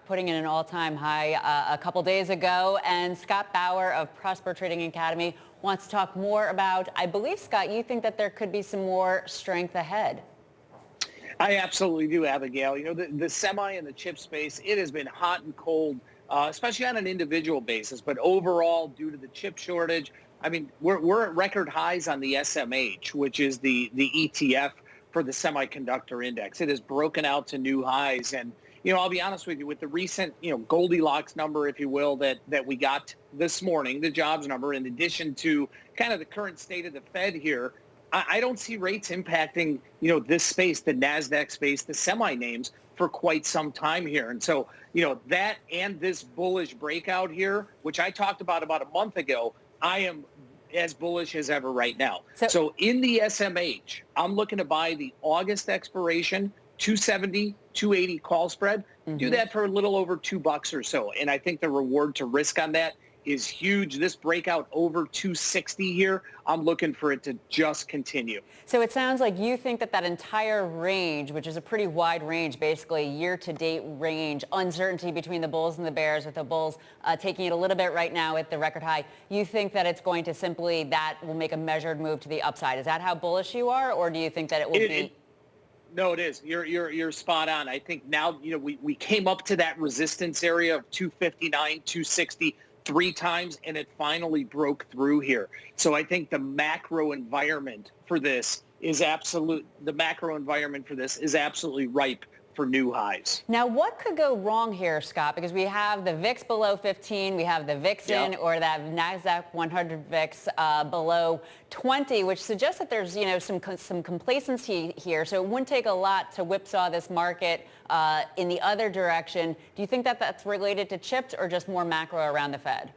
putting in an all-time high a couple days ago. And Scott Bauer of Prosper Trading Academy wants to talk more about, I believe, Scott, you think that there could be some more strength ahead. I absolutely do, Abigail. You know, the semi and the chip space, it has been hot and cold, especially on an individual basis. But overall, due to the chip shortage, I mean, we're at record highs on the SMH, which is the ETF for the semiconductor index. It has broken out to new highs. And, you know, I'll be honest with you, with the recent, Goldilocks number, if you will, that we got this morning, the jobs number, in addition to kind of the current state of the Fed here, I don't see rates impacting, this space, the NASDAQ space, the semi names for quite some time here. And so, that and this bullish breakout here, which I talked about a month ago, I am as bullish as ever right now. So in the SMH, I'm looking to buy the August expiration, 270, 280 call spread. Do that for a little over $2 or so. And I think the reward to risk on that is huge. This breakout over 260 here, I'm looking for it to just continue. So it sounds like you think that entire range, which is a pretty wide range, basically year-to-date range, uncertainty between the bulls and the bears, with the bulls taking it a little bit right now at the record high, you think that it's going to that will make a measured move to the upside. Is that how bullish you are, or do you think that it will be? No, it is. You're spot on. I think now, we came up to that resistance area of 259, 260, 3 times, and it finally broke through here. So I think the macro environment for this is absolutely ripe for new highs. Now, what could go wrong here, Scott? Because we have the VIX below 15, we have the VIXN, or that NASDAQ 100 VIX below 20, which suggests that there's, some complacency here. So it wouldn't take a lot to whipsaw this market in the other direction. Do you think that that's related to chips or just more macro around the Fed?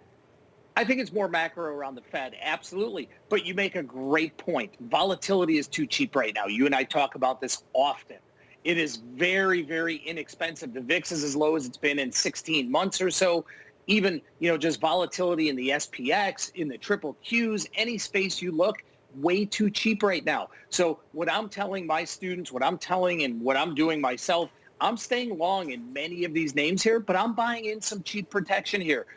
I think it's more macro around the Fed, absolutely. But you make a great point. Volatility is too cheap right now. You and I talk about this often. It is very, very inexpensive. The VIX is as low as it's been in 16 months or so. Even, just volatility in the SPX, in the triple Qs, any space you look, way too cheap right now. So what I'm telling my students, what I'm doing myself, I'm staying long in many of these names here, but I'm buying in some cheap protection here.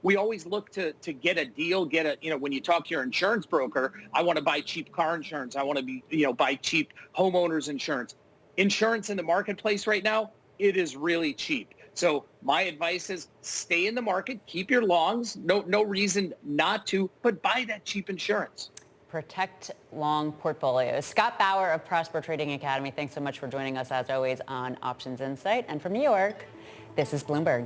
We always look to get a deal, when you talk to your insurance broker, I want to buy cheap car insurance. I want to buy cheap homeowners insurance. Insurance in the marketplace right now, it is really cheap. So my advice is stay in the market, keep your longs, no reason not to, but buy that cheap insurance. Protect long portfolios. Scott Bauer of Prosper Trading Academy, thanks so much for joining us as always on Options Insight. And from New York, this is Bloomberg.